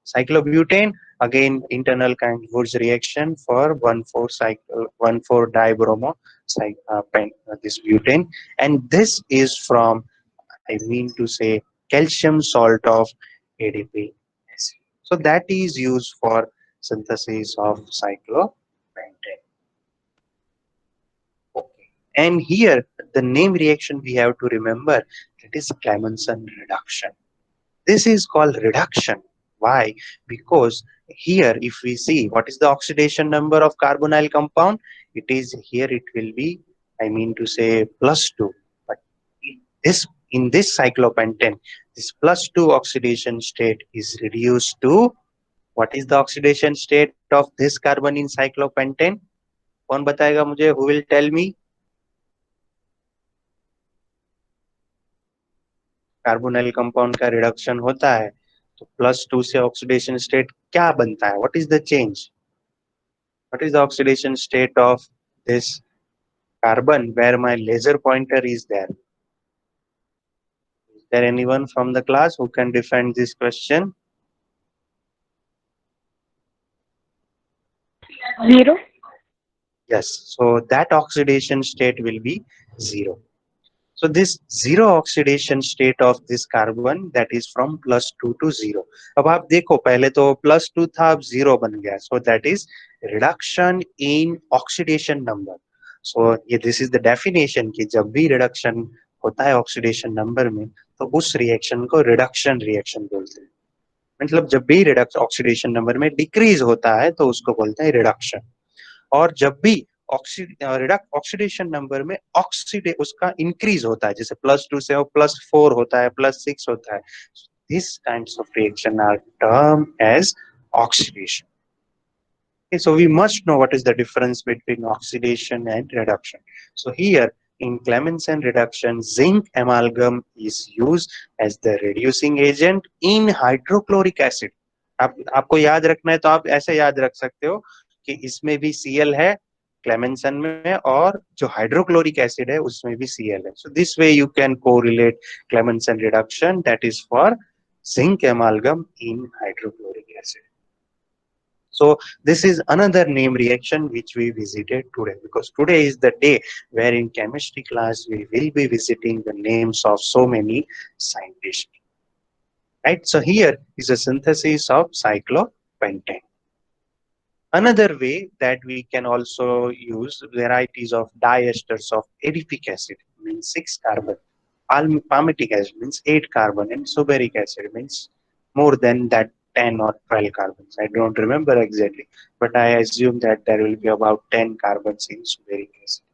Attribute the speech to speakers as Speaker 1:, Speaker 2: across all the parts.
Speaker 1: Cyclobutane, again internal kind Wurtz reaction for 1,4 dibromo this butane, and this is from, I mean to say, calcium salt of ADP acid. So that is used for synthesis of cyclopentane. Okay. And here the name reaction we have to remember, that is Clemmensen reduction. This is called reduction. Why? Because here if we see what is the oxidation number of carbonyl compound, it is here it will be, I mean to say, +2. But in this cyclopentane, this +2 oxidation state is reduced to, what is the oxidation state of this carbon in cyclopentane? कौन बताएगा मुझे? Who will tell me? Carbonyl compound का reduction होता है तो +2 से oxidation state क्या बनता है? What is the change? What is the oxidation state of this carbon where my laser pointer is there? Is there anyone from the class who can defend this question?
Speaker 2: 0.
Speaker 1: Yes, so that oxidation state will be 0. So this zero oxidation state of this carbon, that is from +2 to 0. अब आप देखो पहले तो +2 था, अब 0 बन गया. So that is reduction in oxidation number. So ये this is the definition कि जब भी reduction होता है oxidation number में तो उस reaction को reduction reaction बोलते हैं. मतलब जब भी reduction oxidation number में decrease होता है तो उसको बोलते हैं reduction. और जब भी ऑक्सीडेशन नंबर में उसका इंक्रीज होता है, जैसे +2 से +4 होता है, +6 होता है, this kinds of reaction are term as oxidation. Okay, so we must know what is the difference between oxidation and reduction. So here in Clemmensen reduction, zinc amalgam is used as the reducing agent in hydrochloric acid. आपको याद रखना है तो आप ऐसे याद रख सकते हो कि इसमें भी Cl है क्लेमेंसन में, और जो हाइड्रोक्लोरिक एसिड है उसमें भी Cl है. So this way you can correlate Clemmensen reduction, that is for zinc amalgam in hydrochloric acid. So this is another name reaction which we visited today, because today is the day where in chemistry class we will be visiting the names of so many scientists. Right? So here is a synthesis of cyclopentane. Another way that we can also use varieties of diesters of adipic acid, means 6 carbon, palmitic acid means 8 carbon, and suberik acid means more than that 10 or 12 carbons. I don't remember exactly, but I assume that there will be about 10 carbons in suberik acid.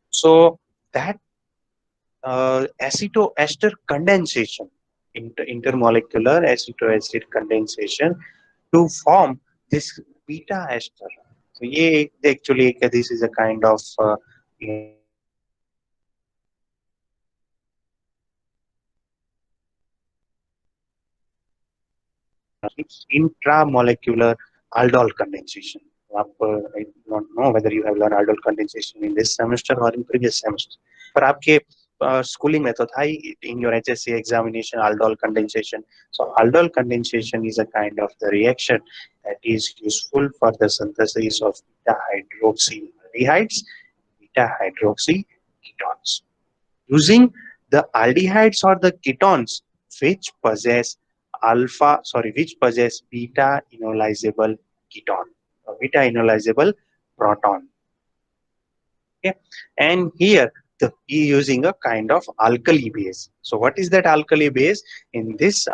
Speaker 1: So that acetoester condensation, intermolecular acetoacid condensation to form this beta ester. So ये actually this is a kind of intramolecular aldol condensation. I don't know whether you have learned aldol condensation in this semester or in previous semester. पर आपके schooling में तो था ही in your HSC examination aldol condensation. So aldol condensation is a kind of the reaction that is useful for the synthesis of beta hydroxyaldehydes, beta hydroxy ketones, using the aldehydes or the ketones which possess which possess beta enolizable keton or beta enolizable proton. Okay, and here using a kind of alkali base. So what is that alkali base? In this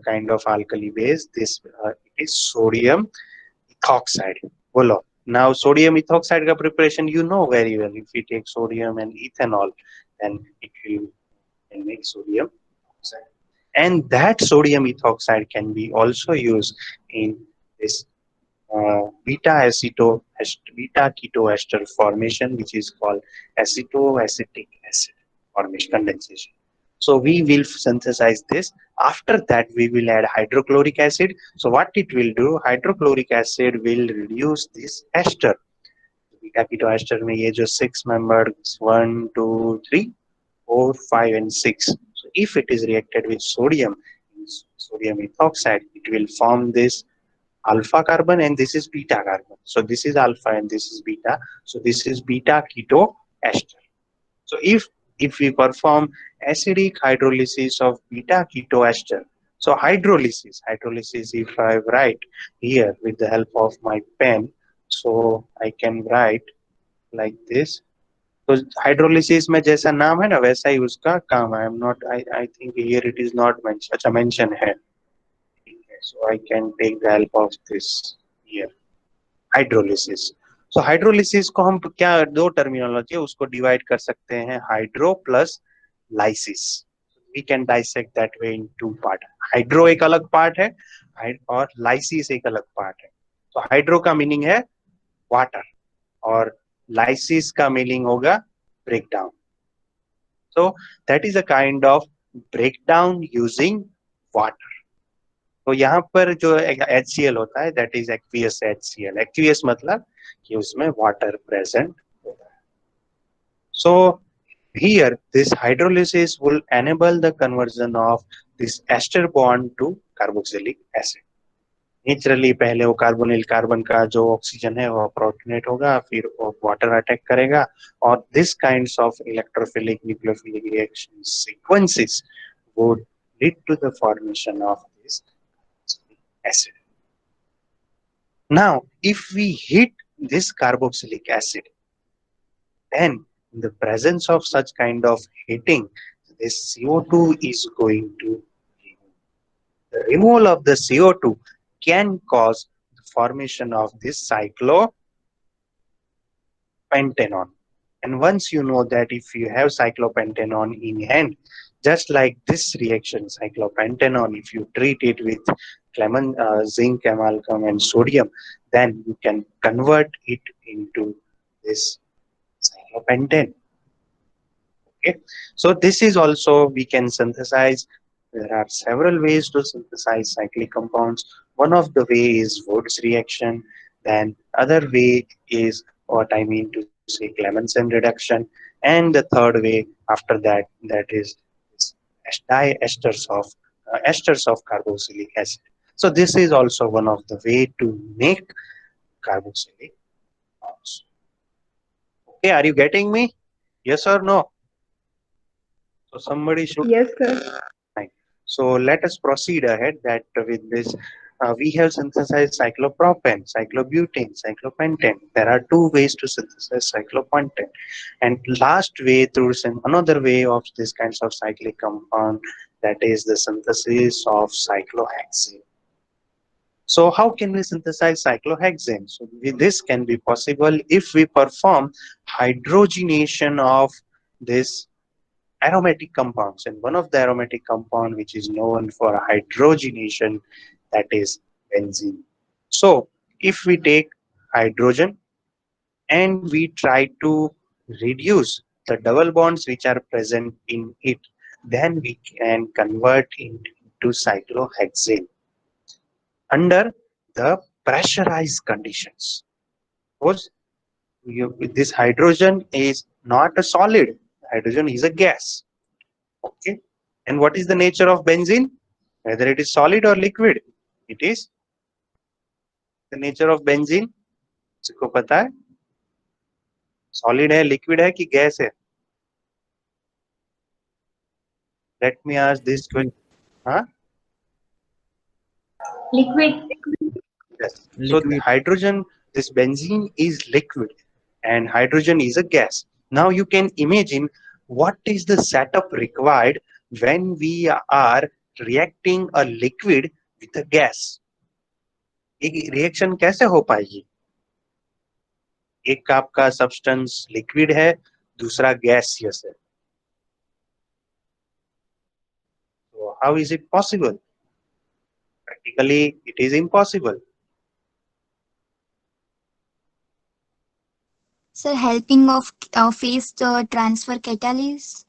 Speaker 1: kind of alkali base, this it is sodium ethoxide. Bolo. Now sodium ethoxide ka preparation you know very well. If we take sodium and ethanol, then it will make sodium ethoxide. And that sodium ethoxide can be also used in this beta ketoester formation, which is called acetoacetic acid formation condensation. So we will synthesize this. After that, we will add hydrochloric acid. So what it will do, hydrochloric acid will reduce this ester. Beta ketoester में ये जो 6 members 1, 2, 3, 4, 5, and 6. So if it is reacted with sodium, sodium ethoxide, it will form this alpha carbon and this is beta carbon. So this is alpha and this is beta. So this is beta keto ester. So if we perform acidic hydrolysis of beta keto ester, so hydrolysis, if I write here with the help of my pen, so I can write like this. तो hydrolysis में जैसा नाम है ना वैसा ही उसका काम है. I am not I think here it is not mention. अच्छा मेंशन है. So I can take the help of this here. Hydrolysis. So hydrolysis को हम क्या दो टर्मिनोलॉजी है उसको डिवाइड कर सकते हैं hydro plus lysis. We can dissect that way in two part. Hydro एक अलग पार्ट है और लाइसिस एक अलग पार्ट है. तो हाइड्रो का मीनिंग है वाटर और लाइसिस का मीनिंग होगा breakdown. So that is a kind of breakdown using water. तो यहाँ पर जो HCl होता है that is aqueous HCl. Aqueous मतलब कि उसमें वाटर प्रेजेंट होता है. सो here this hydrolysis will enable the conversion of this ester bond to carboxylic acid. Naturally पहले वो कार्बोनिल कार्बन का जो ऑक्सीजन है वो प्रोटोनेट होगा फिर वो वाटर अटैक करेगा और this kinds of electrophilic nucleophilic reaction sequences would lead to the formation of this acid. Now, if we heat this carboxylic acid, then in the presence of such kind of heating, this CO2 is going to remove. The removal of the CO2 can cause the formation of this cyclopentanone. And once you know that if you have cyclopentanone in hand, just like this reaction, cyclopentanone, if you treat it with zinc amalgam and sodium, then you can convert it into this cyclopentane. Okay, so this is also we can synthesize. There are several ways to synthesize cyclic compounds. One of the way is Wurtz reaction. Then other way is what I mean to say Clemmensen reduction. And the third way after that, that is esters of carboxylic acid. So this is also one of the way to make carboxylic compounds. Okay, are you getting me? Yes or no? So somebody should.
Speaker 2: Yes, sir.
Speaker 1: Right. So let us proceed ahead that with this we have synthesized cyclopropane, cyclobutane, cyclopentane. There are two ways to synthesize cyclopentane. And last way through another way of this kinds of cyclic compound, that is the synthesis of cyclohexane. So how can we synthesize cyclohexane? So this can be possible if we perform hydrogenation of this aromatic compounds, and one of the aromatic compound which is known for hydrogenation, that is benzene. So if we take hydrogen and we try to reduce the double bonds which are present in it, then we can convert it into cyclohexane under the pressurized conditions. Suppose this hydrogen is not a solid, hydrogen is a gas. Okay, and what is the nature of benzene? Whether it is solid or liquid, it is the nature of benzene. किसको पता है? Solid है, liquid है कि gas है? Let me ask this question. Huh?
Speaker 2: Liquid.
Speaker 1: Yes. So the hydrogen, this benzene is liquid, and hydrogen is a gas. Now you can imagine what is the setup required when we are reacting a liquid with a gas. एक reaction कैसे हो पाएगी? एक आपका substance liquid है, दूसरा gaseous है. So how is it possible? Practically, it is impossible.
Speaker 3: Sir, helping of phase transfer catalyst.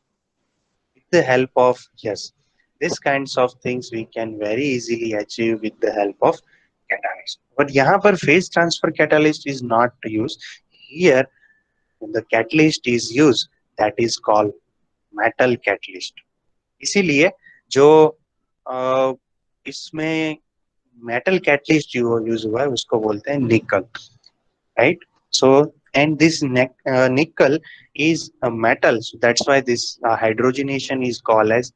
Speaker 1: With the help of, yes, these kinds of things we can very easily achieve with the help of catalyst. But यहाँ पर phase transfer catalyst is not used. Here, the catalyst is used, that is called metal catalyst. इसीलिए जो इसमें metal catalyst use हुआ है, उसको बोलते हैं निकल, right? So and this nickel is a metal, so that's why this hydrogenation is called as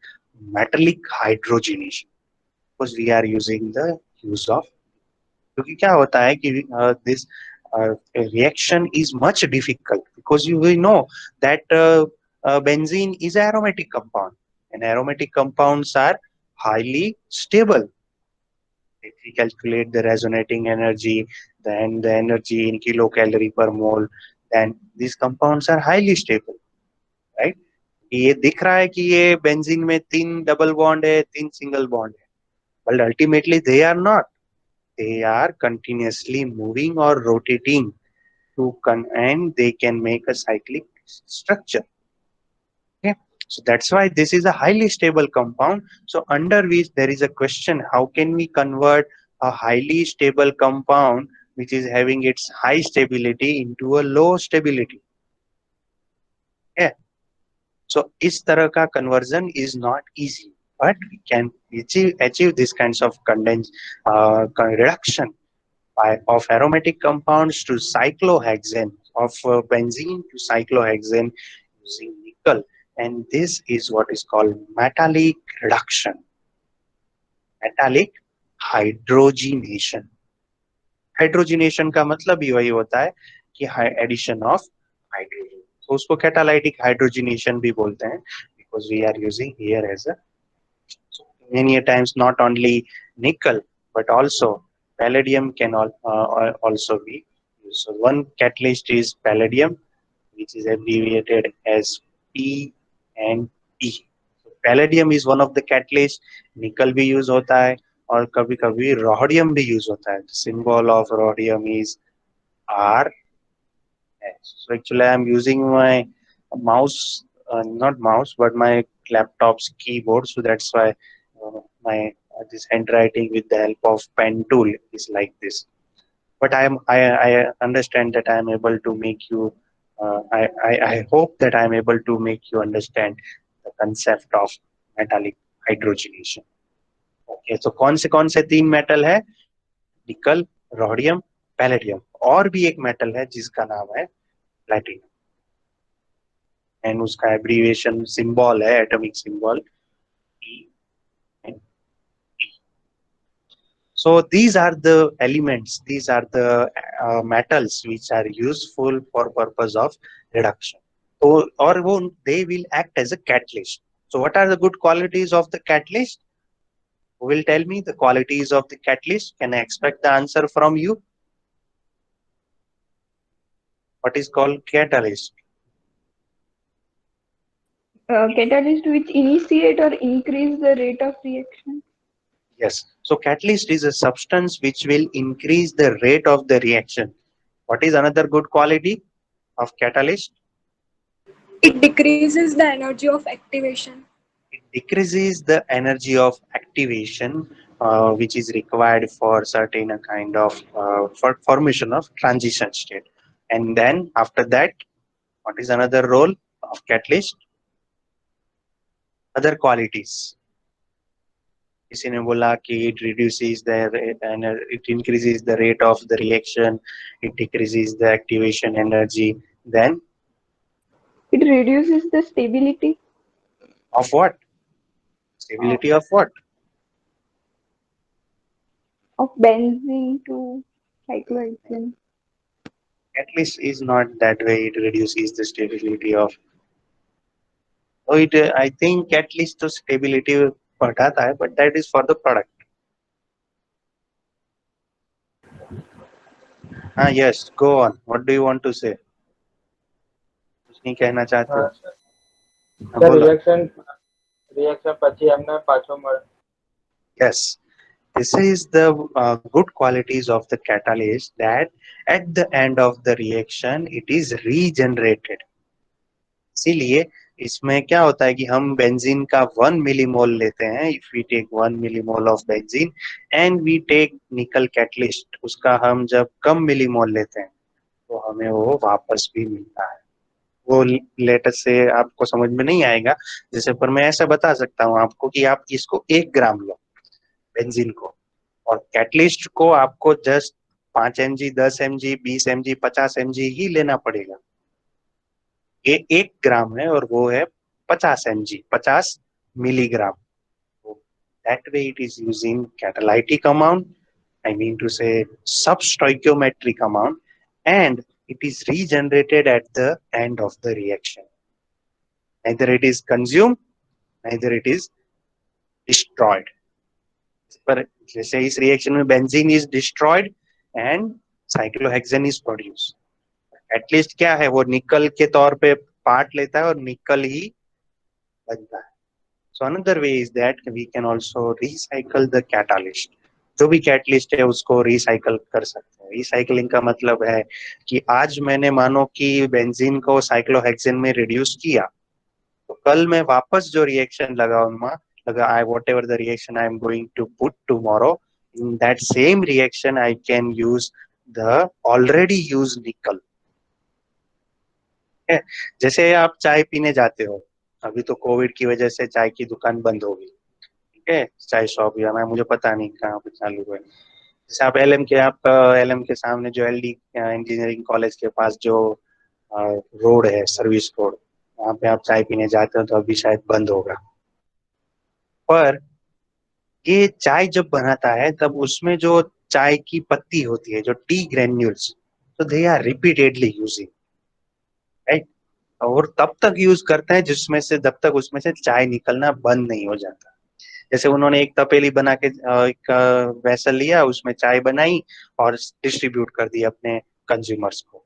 Speaker 1: metallic hydrogenation, because we are using the use of, क्योंकि क्या होता है कि this reaction is much difficult because you will know that benzene is an aromatic compound, and aromatic compounds are highly stable. If we calculate the resonating energy, then the energy in kilocalorie per mole, then these compounds are highly stable, right? ये दिख रहा है कि ये benzene में 3 double bond है, 3 single bond है, but ultimately they are not. They are continuously moving or rotating and they can make a cyclic structure. Okay, so that's why this is a highly stable compound. So under which there is a question: how can we convert a highly stable compound which is having its high stability into a low stability? Yeah. So इस तरह का conversion is not easy, but we can achieve this kinds of reduction of aromatic compounds to cyclohexane, of benzene to cyclohexane using nickel, and this is what is called metallic reduction, metallic hydrogenation. Hydrogenation का मतलब ही वही होता है कि addition of hydrogen, तो उसको catalytic hydrogenation भी बोलते हैं, because we are using here as a many a times not only nickel but also palladium can also be used. So one catalyst is palladium, which is abbreviated as P and P. So palladium is one of the catalysts. Nickel भी use होता है और कभी कभी rhodium भी use होता है. The symbol of rhodium is R. So actually I'm using my mouse, not mouse, but my laptop's keyboard. So that's why my this handwriting with the help of pen tool is like this. But I understand that I am able to make you. I hope that I am able to make you understand the concept of metallic hydrogenation. Okay, so कौन से 3 metal है? निकल, rhodium, palladium, और भी एक metal है जिसका नाम है प्लैटिनम, एंड उसका एब्रीविएशन सिंबल है, atomic symbol E. So these are the elements, these are the metals which are useful for purpose of reduction. So, or they will act as a catalyst. So what are the good qualities of the catalyst? Who will tell me the qualities of the catalyst? Can I expect the answer from you? What is called catalyst?
Speaker 2: Catalyst which initiate or increase the rate of reaction.
Speaker 1: Yes. So catalyst is a substance which will increase the rate of the reaction. What is another good quality of catalyst?
Speaker 4: It decreases the energy of activation.
Speaker 1: It decreases the energy of activation, which is required for certain kind of for formation of transition state. And then after that, what is another role of catalyst? Other qualities. किसी ने बोला कि it reduces the it increases the rate of the reaction, it decreases the activation energy. Then
Speaker 2: It reduces the stability.
Speaker 1: Of what? Stability of what?
Speaker 2: Of benzene to cyclohexane.
Speaker 1: Catalyst is not that way. It reduces the stability of. Oh, it. I think catalyst to stability बढ़ाता है, but that is for the product. Yes. Go on. What do you want to say? कुछ नहीं कहना चाहते हो?
Speaker 5: Sir reaction પછી એમને પાછો મળે.
Speaker 1: Yes. This is the good qualities of the catalyst, that at the end of the reaction it is regenerated. इसीलिए इसमें क्या होता है कि हम बेंजीन का 1 मिलीमोल लेते हैं, if we take 1 millimole of benzene and we take nickel catalyst, उसका हम जब कम मिलीमोल लेते हैं तो हमें वो वापस भी मिलता है. वो लेटर से आपको समझ में नहीं आएगा, जैसे पर मैं ऐसा बता सकता हूँ आपको कि आप इसको 1 ग्राम लो, बेंजीन को, और कैटलिस्ट को आपको just 5 mg, 10 mg, 20 mg, 50 mg ही लेना पड़ेगा। ये 1 ग्राम है और वो है 50 mg, 50 milligram. That way it is using catalytic amount, I mean to say substoichiometric amount, and it is regenerated at the end of the reaction. Neither it is consumed, neither it is destroyed. पर जैसे इस reaction में benzene is destroyed and cyclohexane is produce. At least क्या है, वो निकल के तौर पे पार्ट लेता है और निकल ही बनता है। So another way is that we can also recycle the catalyst. जो भी कैटलिस्ट है उसको रिसाइकल कर सकते हैं। रिसाइकलिंग का मतलब है कि आज मैंने मानो कि बेंजीन को साइक्लोहेक्सेन में रिड्यूस किया, तो कल मैं वापस जो रिएक्शन लगाऊंगा, I whatever the reaction I am going to put tomorrow, in that same reaction I can use the already used nickel. जैसे आप चाय पीने जाते हो, अभी तो कोविड की वजह से चाय की दुकान बंद हो गई, ठीक है, चाय शॉप या मैं मुझे पता नहीं कहाँ पे चालू हुए। जैसे आप एलएम के सामने जो एलडी इंजीनियरिंग कॉलेज के पास जो रोड है, सर्विस रोड, वहाँ पे आप चाय पीने जाते हो तो अभी शायद बंद होगा। पर ये चाय जब बनाता है तब उसमें जो चाय की पत्ती होती है, जो टी ग्रेन्यूल्स, तो they are repeatedly using, right, और तब तक यूज करते हैं जिसमें से जब तक उसमें से चाय निकलना बंद नहीं हो जाता। जैसे उन्होंने एक तपेली बना के एक वेसल लिया, उसमें चाय बनाई और डिस्ट्रीब्यूट कर दी अपने कंज्यूमर्स को।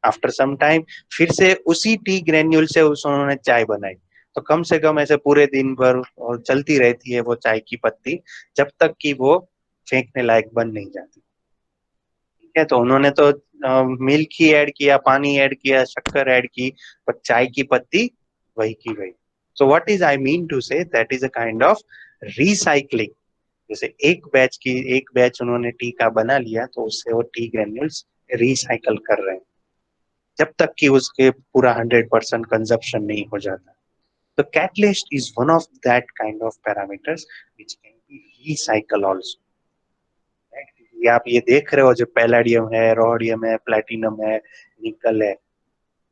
Speaker 1: आफ्टर सम टाइम फिर से उसी टी ग्रेन्यूल से उन्होंने चाय बनाई, तो कम से कम ऐसे पूरे दिन भर और चलती रहती है वो चाय की पत्ती, जब तक कि वो फेंकने लायक बन नहीं जाती। ठीक है, तो उन्होंने तो मिल्क ही ऐड किया, पानी ऐड किया, शक्कर ऐड की, पर चाय की पत्ती वही की वही। So what is I mean to say, that is a kind of recycling. जैसे एक बैच उन्होंने टी का बना लिया, तो उससे वो टी ग्रेन्यूल्स रिसाइकल कर रहे हैं जब तक कि उसके पूरा 100% कंजप्शन नहीं हो जाता। तो catalyst is one of that kind of parameters which can be recycle also. ये आप ये देख रहे हो, जो पैलेडियम है, रोडियम है, प्लैटिनम है, निकल है,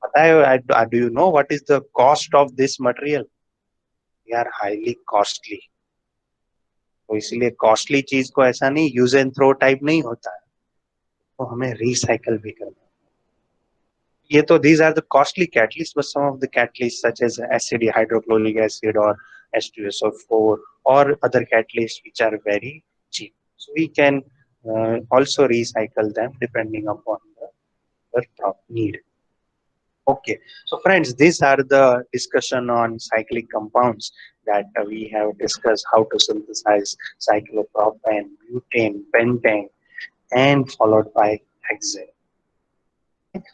Speaker 1: पता है do you know what is the cost of this material? They are highly costly. तो इसलिए कॉस्टली चीज को ऐसा नहीं यूज एंड थ्रो टाइप नहीं होता है, तो हमें रिसाइकल भी करना। ये तो these are the costly catalysts, but some of the catalysts such as acid, hydrochloric acid or H2SO4 or other catalysts which are very cheap. So we can also recycle them depending upon the need. Okay, so friends, these are the discussion on cyclic compounds that we have discussed, how to synthesize cyclopropane, butane, pentane, and followed by hexane.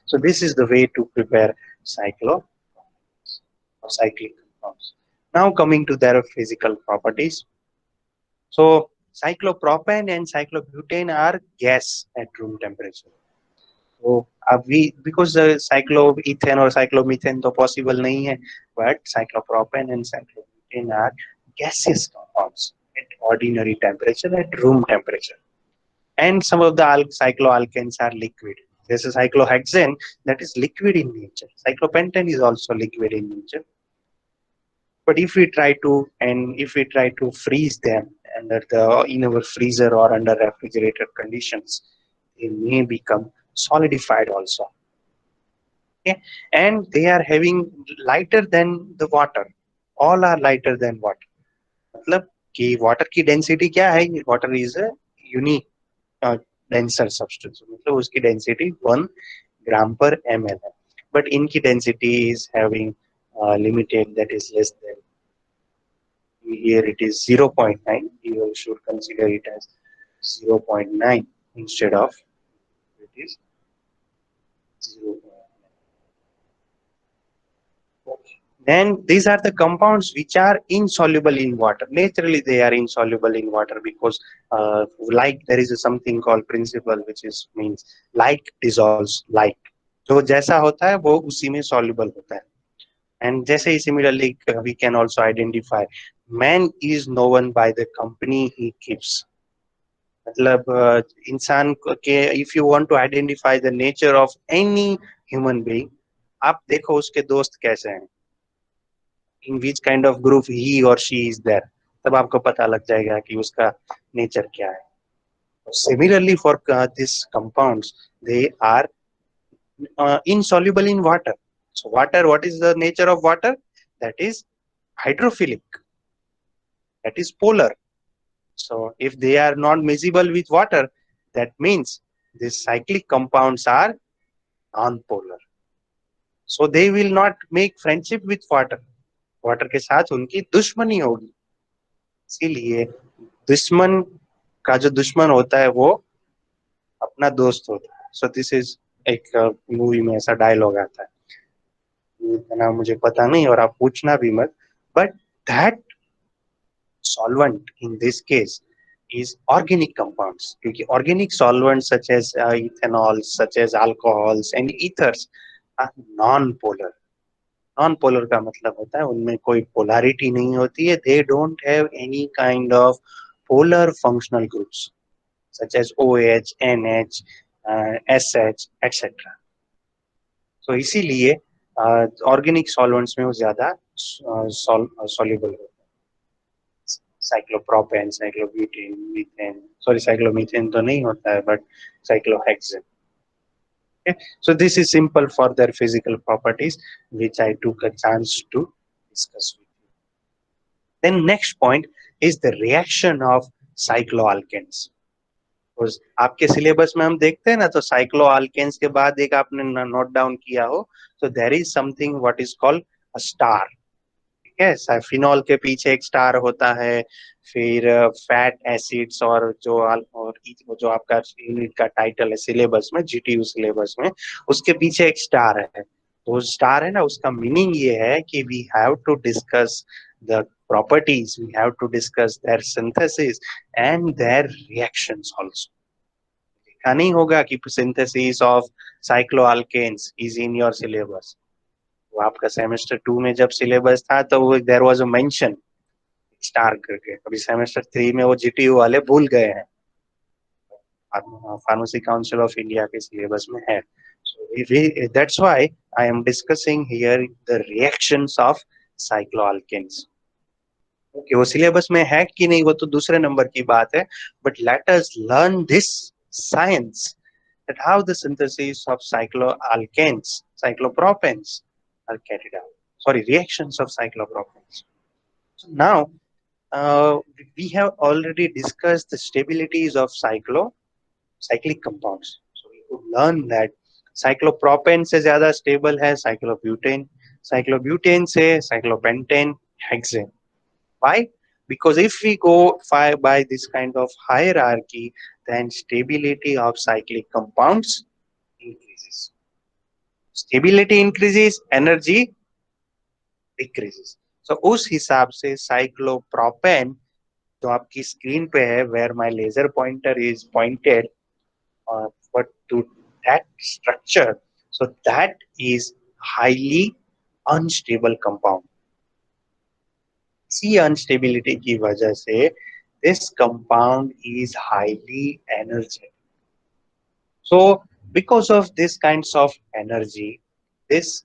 Speaker 1: So this is the way to prepare cyclic compounds. Now coming to their physical properties. So cyclopropane and cyclobutane are gas at room temperature. So because cycloethane or cyclomethane तो possible नहीं है, but cyclopropane and cyclobutane are gaseous compounds at ordinary temperature, at room temperature. And some of the cycloalkanes are liquid. There's a cyclohexane that is liquid in nature. Cyclopentane is also liquid in nature. But if we try to freeze them in our freezer or under refrigerator conditions, they may become solidified also. Okay? And they are having lighter than the water. All are lighter than water. मतलब कि water की density क्या है? Water is a unique denser substance, मतलब उसकी density 1 gram per ml है, but इनकी density is having limited, that is less than, here it is 0.9, you should consider it as 0.9 instead of it is 0.9. Then these are the compounds which are insoluble in water. Naturally, they are insoluble in water because like there is something called principle which is means like dissolves like. जो जैसा होता है वो उसी में soluble होता है. And जैसे ही similarly we can also identify Man is known by the company he keeps. मतलब इंसान के if you want to identify the nature of any human being, आप देखो उसके दोस्त कैसे हैं, in which kind of group he or she is there, तब आपको पता लग जाएगा कि उसका नेचर क्या है. Similarly for these compounds, they are insoluble in water. So water, what is the nature of water? That is hydrophilic, that is polar. So if they are not miscible with water, that means these cyclic compounds are non-polar. So they will not make friendship with water. Water के साथ उनकी दुश्मनी होगी. इसीलिए दुश्मन का जो दुश्मन होता है वो अपना दोस्त होता है. So this is एक मूवी में ऐसा डायलॉग आता है, इतना मुझे पता नहीं और आप पूछना भी मत. But that solvent in this case is organic compounds, क्योंकि organic solvents such as ethanol, such as alcohols and ethers are non-polar. Non-polar का मतलब होता है उनमें कोई polarity नहीं होती है. They don't have any kind of polar functional groups such as OH, NH, SH, etc. So इसीलिए organic solvents में वो ज़्यादा soluble होते हैं. Cyclopropane, cyclobutane, methane. Sorry, cyclomethane तो नहीं होता है, but cyclohexane. Okay, so this is simple for their physical properties, which I took a chance to discuss with you. Then next point is the reaction of cycloalkanes. Because आपके syllabus में हम देखते हैं ना, तो cycloalkanes के बाद एक आपने नोट डाउन किया हो, so there is something what is called a star. Yes, phenol के पीछे एक स्टार होता है, फिर फैट एसिड्स और जो आपका यूनिट का टाइटल है सिलेबस में, जीटीयू सिलेबस में, उसके पीछे एक स्टार है. तो स्टार है ना, उसका मीनिंग ये है कि we have to discuss the properties, we have to discuss their synthesis and their reactions also. देखा नहीं होगा कि synthesis of cycloalkanes is in your syllabus. वो आपका सेमेस्टर 2 में जब सिलेबस था तो वो there was a mention star करके. अभी सेमेस्टर 3 में वो जीटीयू वाले भूल गए हैं. फार्मेसी काउंसिल ऑफ इंडिया के सिलेबस में है. So that's why I am discussing here the reactions of cycloalkanes. Okay, वो सिलेबस में है कि नहीं वो तो दूसरे नंबर की बात है, but let us learn this science, that how the synthesis of cycloalkanes, cyclopropanes are carried out. Sorry, reactions of cyclopropanes. So now we have already discussed the stabilities of cyclic compounds. So we could learn that cyclopropane से ज़्यादा stable है cyclobutane, cyclobutane से cyclopentane, hexane. Why? Because if we go by this kind of hierarchy, then stability of cyclic compounds increases. Stability increases, energy decreases. So उस हिसाब से cyclopropane जो आपकी screen पे है, where my laser pointer is pointed, but to that structure, so that is highly unstable compound. इसी instability की वजह से this compound is highly energetic. So because of this kinds of energy, this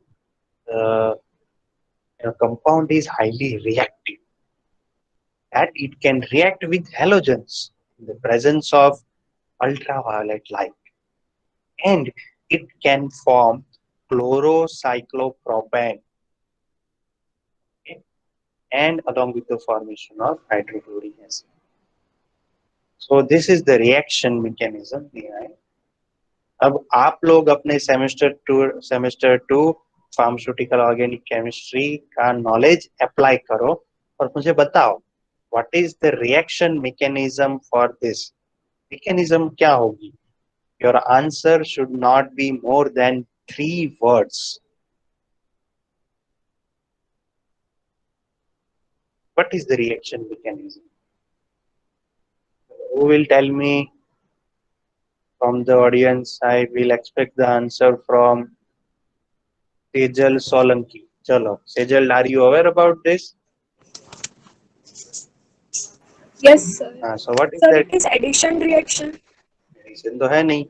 Speaker 1: compound is highly reactive, that it can react with halogens in the presence of ultraviolet light, and it can form chlorocyclopropane, okay, and along with the formation of hydrochloric acid. So this is the reaction mechanism behind. अब आप लोग अपने semester two pharmaceutical organic chemistry का knowledge apply करो और मुझे बताओ what is the reaction mechanism for this. Mechanism क्या होगी? Your answer should not be more than 3 words. What is the reaction mechanism? Who will tell me from the audience? I will expect the answer from Sejal Solanki. Chalo, Sejal, are you aware about this?
Speaker 4: Yes, sir.
Speaker 1: So what is
Speaker 4: Sir,
Speaker 1: that?
Speaker 4: it is addition reaction.
Speaker 1: Addition तो है नहीं.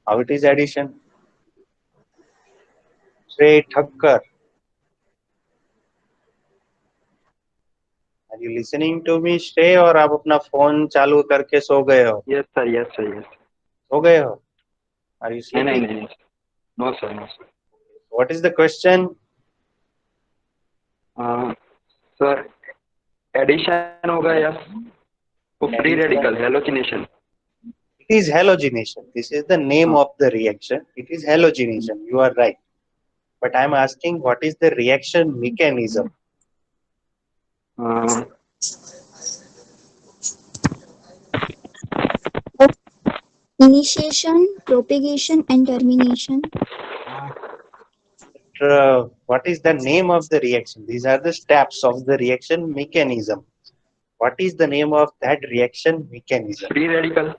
Speaker 1: How it is addition? Say Thakkar. Are you listening to me, Stay, और आप अपना phone चालू करके सो गए हो?
Speaker 6: Yes, sir. Yes, sir. Yes.
Speaker 1: सो गए हो? Are you
Speaker 6: No,
Speaker 1: sleeping?
Speaker 6: no, no. No, sir. No, sir.
Speaker 1: What is the question?
Speaker 6: Sir, addition होगा या वो free
Speaker 1: Addition.
Speaker 6: radical halogenation.
Speaker 1: It is halogenation. This is the name of the reaction. It is halogenation. You are right. But I am asking, what is the reaction mechanism?
Speaker 3: Initiation, propagation, and termination.
Speaker 1: What is the name of the reaction? These are the steps of the reaction mechanism. What is the name of that reaction mechanism?
Speaker 6: Free radical.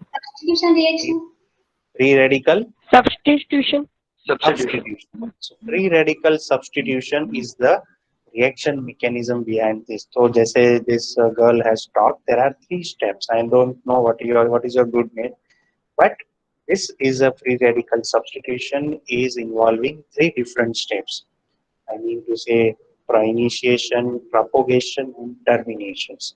Speaker 1: Free radical
Speaker 2: Substitution.
Speaker 1: substitution. So free radical substitution is the reaction mechanism behind this. So जैसे this girl has talked, there are 3 steps. I don't know what is your good name, but this is a free radical substitution is involving 3 different steps. I mean to say initiation, propagation and terminations.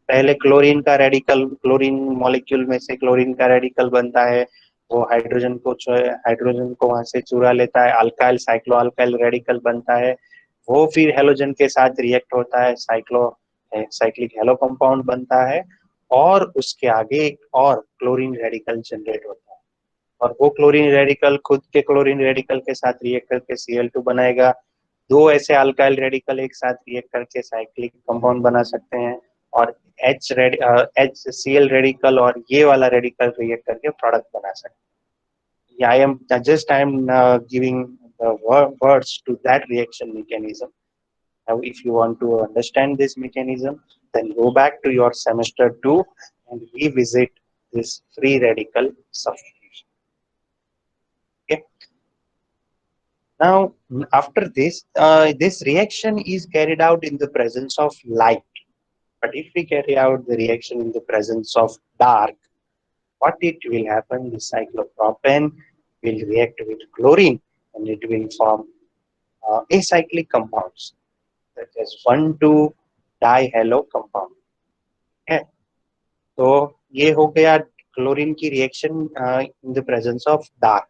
Speaker 1: पहले chlorine का radical, chlorine molecule में से chlorine का radical बनता है, वो hydrogen को वहां से चुरा लेता है, अल्काइल साइक्लो अल्काइल रेडिकल बनता है, वो फिर हेलोजन के साथ रिएक्ट होता है, साइक्लिक हेलो कंपाउंड बनता है, और उसके आगे एक और क्लोरीन रेडिकल जनरेट होता है, और वो क्लोरीन रेडिकल खुद के क्लोरीन रेडिकल के साथ रिएक्ट करके Cl2 बनाएगा. 2 ऐसे अल्काइल रेडिकल एक साथ रिएक्ट करके साइक्लिक कंपाउंड बना सकते हैं, और HCl रेडिकल और ये वाला रेडिकल रिएक्ट करके प्रोडक्ट बना सकते हैं. I am giving the words to that reaction mechanism. Now, if you want to understand this mechanism, then go back to your semester 2 and revisit this free radical substitution. Okay. Now, after this, this reaction is carried out in the presence of light. But if we carry out the reaction in the presence of dark, what it will happen? The cyclopropane will react with chlorine and it will form acyclic compounds such as 1,2-dihalo compound. Okay. तो ये हो गया chlorine की reaction in the presence of dark.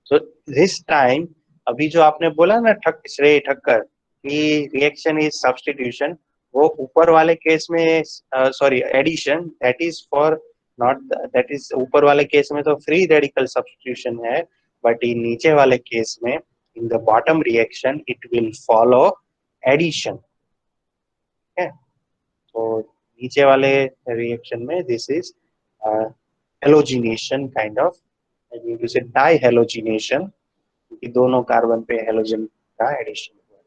Speaker 1: So this time, अभी जो आपने बोला ना ठक्कर कि रिएक्शन इज सब्स्टिट्यूशन, वो ऊपर वाले केस में sorry addition, that is for not, that is ऊपर वाले केस में तो फ्री रेडिकल सब्स्टिट्यूशन है, बट इन नीचे वाले केस में in the bottom reaction it will follow addition. तो नीचे वाले रिएक्शन में this is halogenation kind of, I mean to say dihalogenation, कि दोनों कार्बन पे हेलोजन का एडिशन हुआ.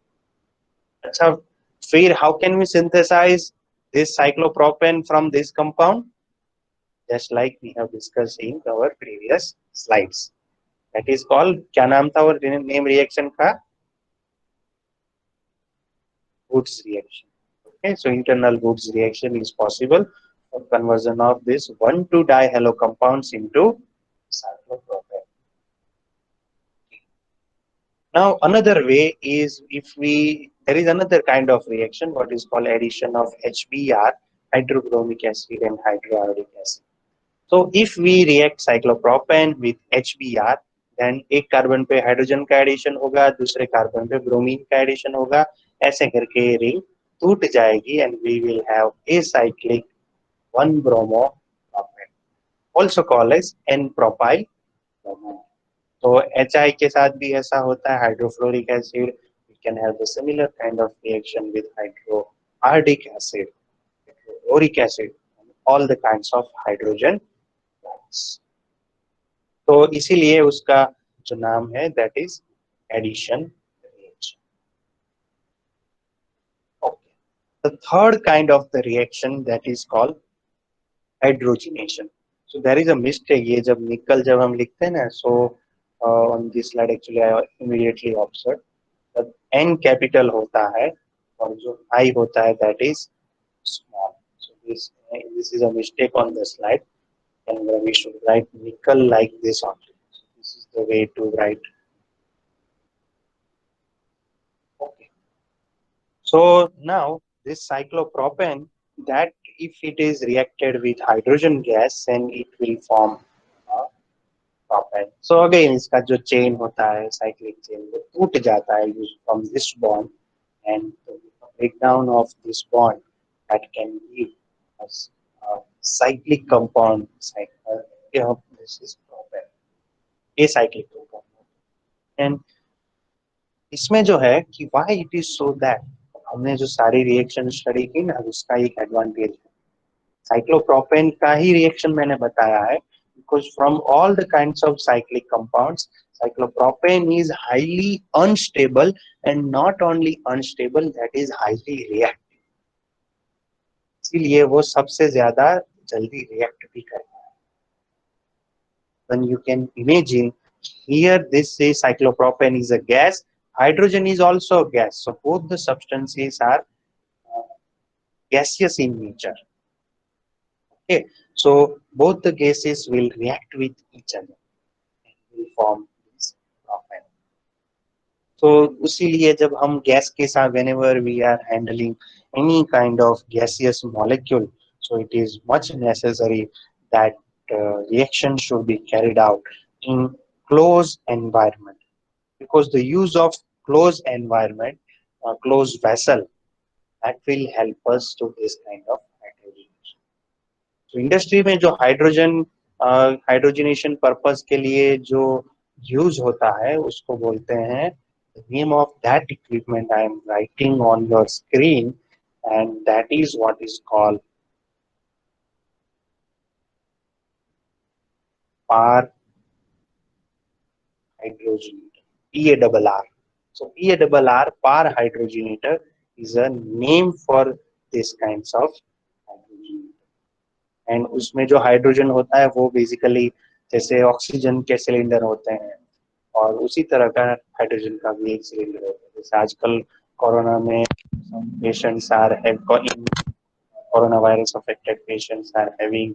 Speaker 1: अच्छा, फिर how can we synthesize this cyclopropane from this compound? Just like we have discussed in our previous slides. That is called, क्या नाम था और नेम रिएक्शन का? Wurtz reaction. Okay, so internal Woods reaction is possible for conversion of this 1,2-dihalo compounds into cyclopropane. Now another way is there is another kind of reaction, what is called addition of HBr, hydrobromic acid and hydroiodic acid. So if we react cyclopropane with HBr, then एक carbon पे hydrogen का addition होगा, दूसरे carbon पे bromine का addition होगा, ऐसे करके रिंग टूट जाएगी and we will have acyclic 1-bromo-propane, also called as N-propyl bromide. तो HI के साथ भी ऐसा होता है, hydrofluoric acid, we can have the similar kind of reaction with hydroiodic acid, hydrochloric acid, and all the kinds of hydrogen bonds. तो इसीलिए उसका जो नाम है that is addition reaction. Okay. The third kind of the reaction that is called hydrogenation. So there is a mistake. ये जब निकल जब हम लिखते हैं ना, so on this slide actually I immediately observed that N capital होता है और जो I होता है that is small. So This is a mistake on the slide, and we should write nickel like this only. So this is the way to write. Okay. So now this cyclopropane, that if it is reacted with hydrogen gas, then it will form propane. So again, इसका जो chain होता है, cyclic chain, वो टूट जाता है from this bond, and the breakdown of this bond that can give us a cyclic compound. This is propane, acyclic compound. And इसमें जो है कि why it is so that हमने जो सारी रिएक्शन स्टडी की ना, उसका एक एडवांटेज है साइक्लोप्रोपेन का ही रिएक्शन मैंने बताया है, because from all the kinds of cyclic compounds, cyclopropane is highly unstable, and not only unstable, that is highly reactive. इसीलिए वो सबसे ज्यादा जल्दी रिएक्ट भी करता है. When you can imagine here, this is cyclopropane is a gas, hydrogen is also a gas, so both the substances are gaseous in nature. Okay, so both the gases will react with each other and will form this propane. So उसीलिए जब हम gas के साथ, whenever we are handling any kind of gaseous molecule, so it is much necessary that reaction should be carried out in closed environment, because the use of closed environment, closed vessel, that will help us to this kind of hydrogenation. So industry में जो hydrogenation purpose के लिए जो use होता है, उसको बोलते हैं, the name of that equipment I am writing on your screen, and that is what is called PAR hydrogenator, PARR. So PARR, PAR hydrogenator, is a name for this kinds of hydrogenator. And उसमें जो hydrogen होता है वो basically जैसे oxygen के cylinder होते हैं, और उसी तरह का हाइड्रोजन का भी एक सिलेंडर होता है. जैसे आजकल कोरोना में patients are corona virus affected patients are having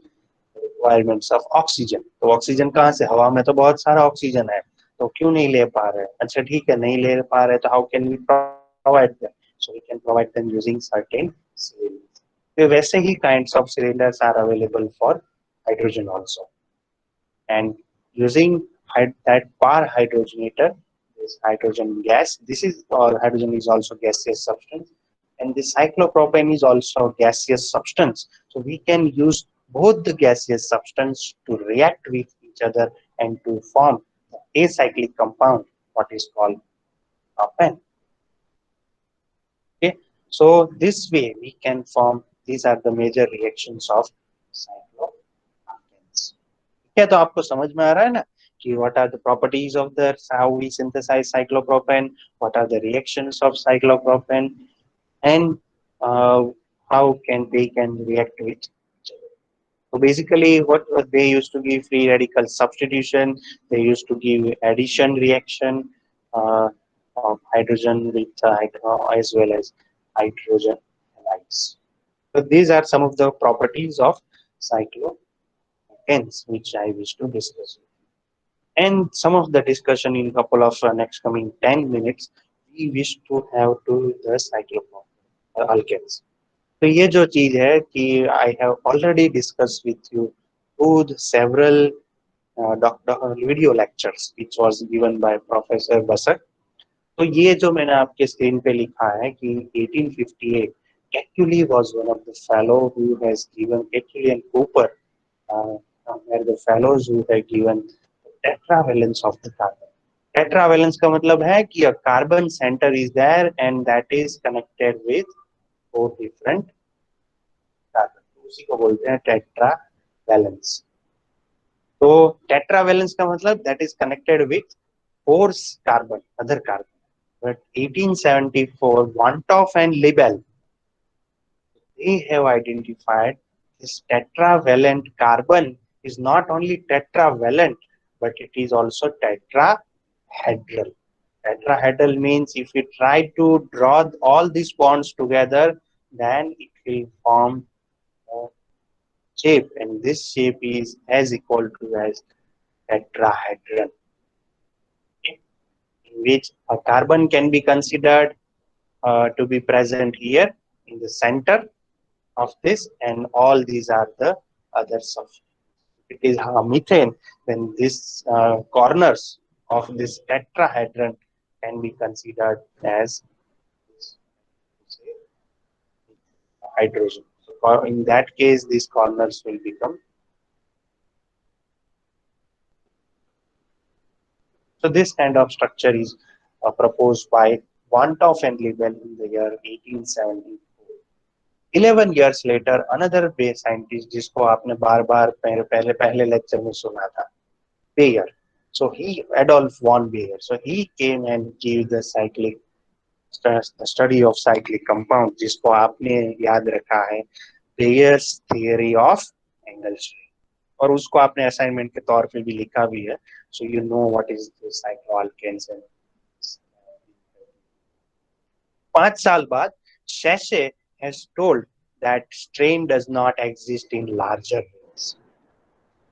Speaker 1: requirements of oxygen. तो ऑक्सीजन कहाँ से? हवा में तो बहुत सारा ऑक्सीजन है, तो क्यों नहीं ले पा रहे? अच्छा ठीक है, नहीं ले पा रहे तो how can we provide them? So we can provide them using certain cylinders. तो वैसे ही kinds of cylinders are available for hydrogen also, and using that PAR hydrogenator, this hydrogen gas, this is, or hydrogen is also gaseous substance, and the cyclopropane is also gaseous substance. So we can use both the gaseous substance to react with each other and to form the acyclic compound, what is called propane. Okay, so this way we can form, these are the major reactions of cyclopropanes. क्या तो आपको समझ में आ रहा है ना कि what are the properties of the, how we synthesize cyclopropane, what are the reactions of cyclopropane, and how can they react with each other. So basically what they used to give free radical substitution, they used to give addition reaction of hydrogen with as well as hydrogen halides. So these are some of the properties of cyclopropanes which I wish to discuss. And some of the discussion in couple of next coming 10 minutes, we wish to have to the cyclopropane alkanes. तो ये जो चीज है कि I have already discussed with you through several video lectures which was given by Professor Basak. तो ये जो मैंने आपके स्क्रीन पे लिखा है कि 1858 Kekulé was one of the fellow who has given, Kekulé and Cooper were the fellows who have given the tetravalence of the carbon. Tetravalence का मतलब है कि a carbon center is there and that is connected with 4 different carbon. उसी को बोलते हैं tetravalence. तो tetravalence का मतलब that is connected with 4 carbon, other carbon. But 1874, Vantoff and Libel, they have identified this tetravalent carbon is not only tetravalent, but it is also tetrahedral. Tetrahedral means if we try to draw all these bonds together, then it will form a shape, and this shape is as equal to as tetrahedron, in which a carbon can be considered to be present here in the center of this, and all these are the other substances. It is methane, then these corners of this tetrahedron can be considered as hydrogen. So in that case, these corners will become. So this kind of structure is proposed by Vantoff and Liebel in the year 1874. 11 years later, another Bay scientist जिसको आपने बार बार पहले पहले lecture में सुना था, Bayer. So he, Adolf von Bayer, so he came and gave the study of cyclic compound, जिसको आपने याद रखा है Bayer's theory of angle strain, और उसको आपने असाइनमेंट के तौर पे भी लिखा भी है. So you know what is the cycloalkanes. And 5 साल बाद Sheshe has told that strain does not exist in larger rings.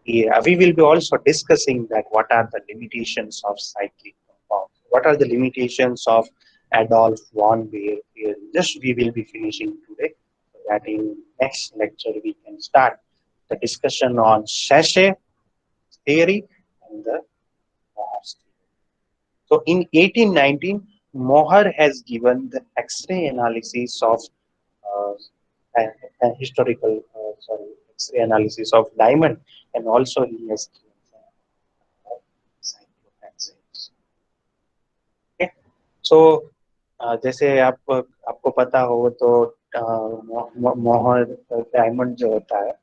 Speaker 1: Yeah, we will be also discussing that what are the limitations of cyclic compounds, what are the limitations of Adolf von Baer theory. Just we will be finishing today, so that in next lecture we can start the discussion on Sheshe theory and the Mohr's theory. So in 1819, Mohr has given the X-ray analysis of historical, X-ray analysis of diamond, and also he has given cyclohexanes. Okay, so जैसे आपको पता हो तो मोहर diamond जो होता है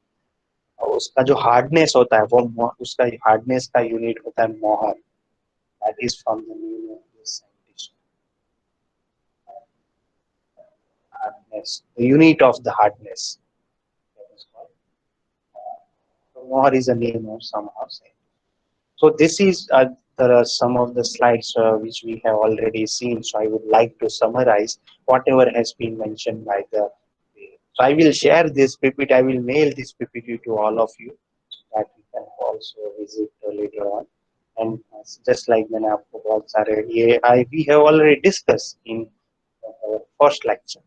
Speaker 1: उसका जो हार्डनेस होता है वो उसका हार्डनेस का यूनिट होता है मोहर. That is from the name of this scientist. Hardness, the unit of the hardness. Mohr is a name of somehow. So this is there are some of the slides which we have already seen. So I would like to summarize whatever has been mentioned by the. So I will share this PPT. I will mail this PPT to all of you, so that you can also visit later on. And just like मैंने आपको बहुत सारे ये we have already discussed in our first lecture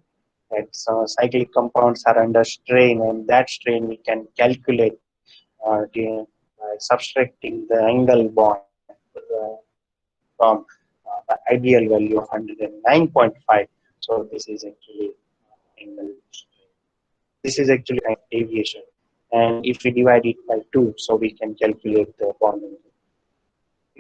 Speaker 1: that cyclic compounds are under strain, and that strain we can calculate by subtracting the angle bond from the ideal value of 109.5. So this is actually angle strain. This is actually an deviation, and if we divide it by 2, so we can calculate the bond angle.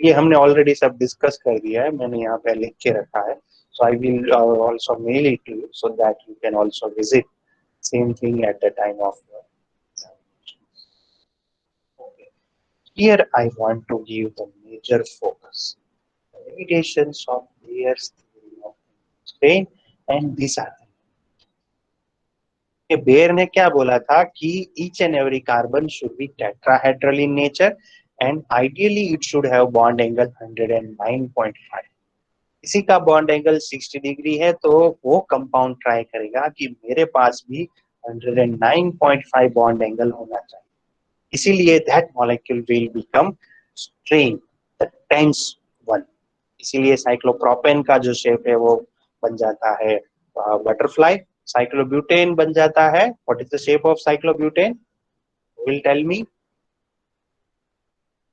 Speaker 1: ये हमने already सब discuss कर दिया है, मैंने यहाँ पे लिख के रखा है. So I will also mail it to you so that you can also visit same thing at the time of your examination. Okay. Here I want to give the major focus, the limitations of Bayer's theory of strain, and these are the. Bayer ने क्या बोला था कि each and every carbon should be tetrahedral in nature and ideally it should have bond angle 109.5. किसी का bond angle 60 degree है तो वो कंपाउंड ट्राई करेगा कि मेरे पास भी 109.5 बॉन्ड एंगल होना चाहिए. इसीलिए that molecule will become strain, the tens one. इसीलिए साइक्लोप्रोपेन का जो शेप है वो बन जाता है बटरफ्लाई. साइक्लोब्यूटेन बन जाता है. What is the shape of cyclobutane? Will tell me.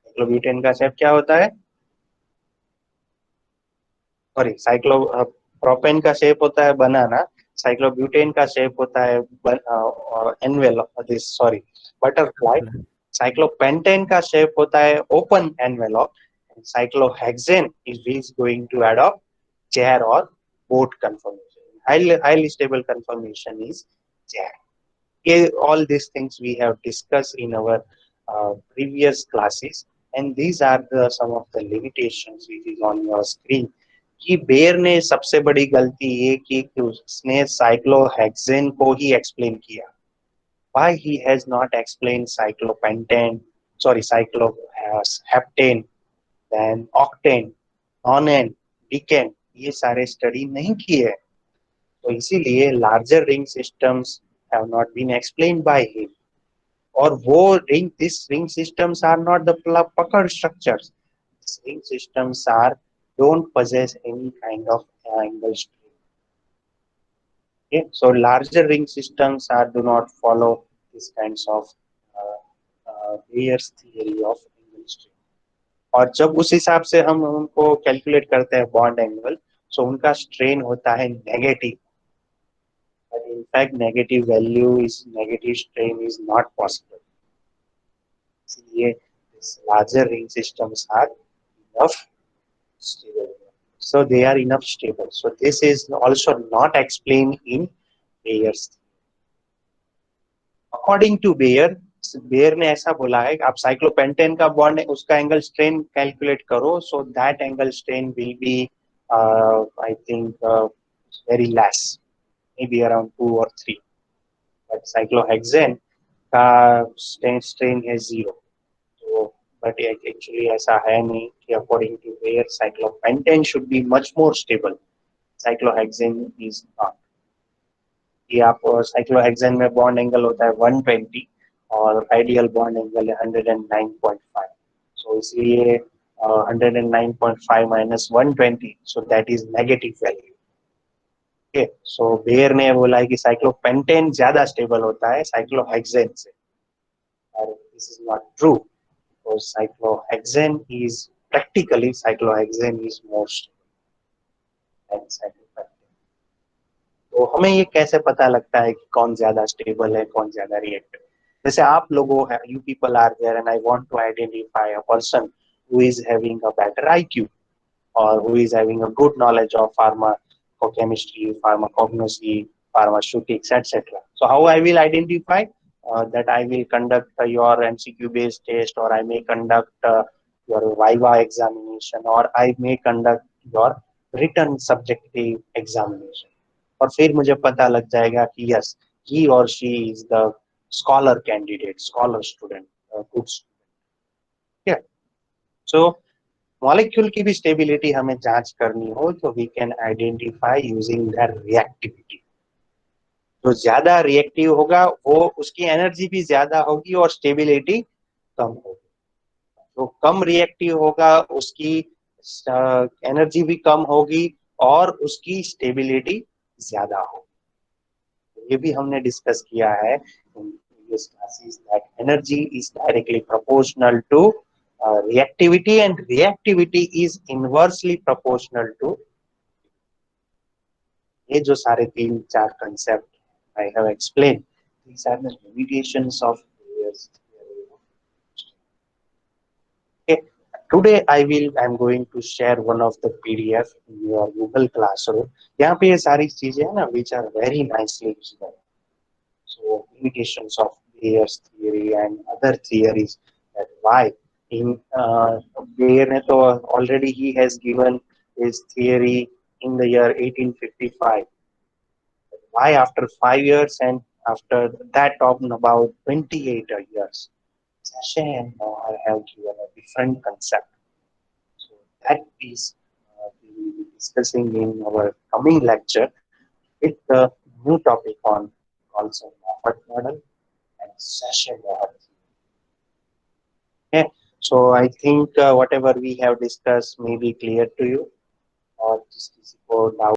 Speaker 1: Cyclobutane का शेप क्या होता है? सॉरी, साइक्लोप्रोपेन का शेप होता है बनाना. साइक्लोब्यूटेन का शेप होता है एनवेलप, सॉरी बटरफ्लाई. साइक्लोपेंटेन का शेप होता है open envelope. Cyclohexane is going to adopt chair और boat conformation. Highly stable conformation is chair. All these things we have discussed in our previous classes, and these are some of the limitations which is on your screen. कि bear ने सबसे बड़ी गलती ये की कि उसने साइक्लोहेक्सेन को ही एक्सप्लेन किया. Why he has not explained cyclopentane, sorry, cycloheptane, then octane, nonane, decane, ये सारे स्टडी नहीं किए. तो इसीलिए larger ring systems have not been explained by him. और वो these ring systems are not the pucker structures. These ring systems don't possess any kind of angle strain. Okay, so larger ring systems do not follow these kinds of Bayer's theory of angle strain. और जब उस हिसाब से हम उनको calculate करते हैं bond angle, सो उनका स्ट्रेन होता है negative. But in fact, negative strain is not possible. इसलिए larger ring systems are enough stable. So they are enough stable. So this is also not explained in Bayer's. According to Baeyer ने ऐसा बोला है कि आप cyclopentane का bond है उसका एंगल स्ट्रेन कैलकुलेट करो, so that angle strain will be I think very less, maybe around 2 or 3. But cyclohexane का स्ट्रेन है 0. तो बट एक्चुअली ऐसा है नहीं कि according to Baeyer cyclopentane should be much more stable, cyclohexane is not. कि आप cyclohexane में बॉन्ड एंगल होता है 120 और आइडियल बॉन्ड एंगल है 109.5. सो इसलिए 109.5 minus 120, so that is negative value. Okay, so Baeyer ने बोला है कि साइक्लोपेंटेन ज्यादा स्टेबल होता है साइक्लोहेक्सेन से, और दिस इज नॉट ट्रू. तो cyclohexane is practically cyclohexane is more stable and cyclopentane. तो हमें ये कैसे पता लगता है कि कौन ज्यादा स्टेबल है, कौन ज्यादा रिएक्टिव? जैसे आप लोगों है, you people are there and I want to identify a person who is having a better IQ or who is having a good knowledge of pharmacochemistry, pharmacognosy, pharmaceutics, etc. So how I will identify that? I will conduct your MCQ based test, or I may conduct your Viva examination, or I may conduct your written subjective examination. और फिर मुझे पता लग जाएगा कि yes, he or she is the scholar candidate, scholar student, good student. Yeah. So molecule की भी stability हमें जांच करनी हो तो we can identify using their reactivity. जो ज्यादा रिएक्टिव होगा वो उसकी एनर्जी भी ज्यादा होगी और स्टेबिलिटी कम होगी. जो कम रिएक्टिव होगा उसकी एनर्जी भी कम होगी और उसकी स्टेबिलिटी ज्यादा होगी. ये भी हमने डिस्कस किया है in previous classes that energy is directly proportional to reactivity, and reactivity is inversely proportional to. ये जो सारे 3-4 concept I have explained, these are the limitations of Bayer's theory. Okay. Today I'm going to share one of the PDF in your Google Classroom. यहाँ पे ये सारी चीजें हैं ना which are very nicely given. So limitations of Bayer's theory and other theories, that why in Bayer ne to already he has given his theory in the year 1855. Why after 5 years and after that of about 28 years, Sachet now I have given a different concept. So that is we will be discussing in our coming lecture with the new topic on also Moffat model and Sachet model. Okay, so I think whatever we have discussed may be clear to you, or just doubt.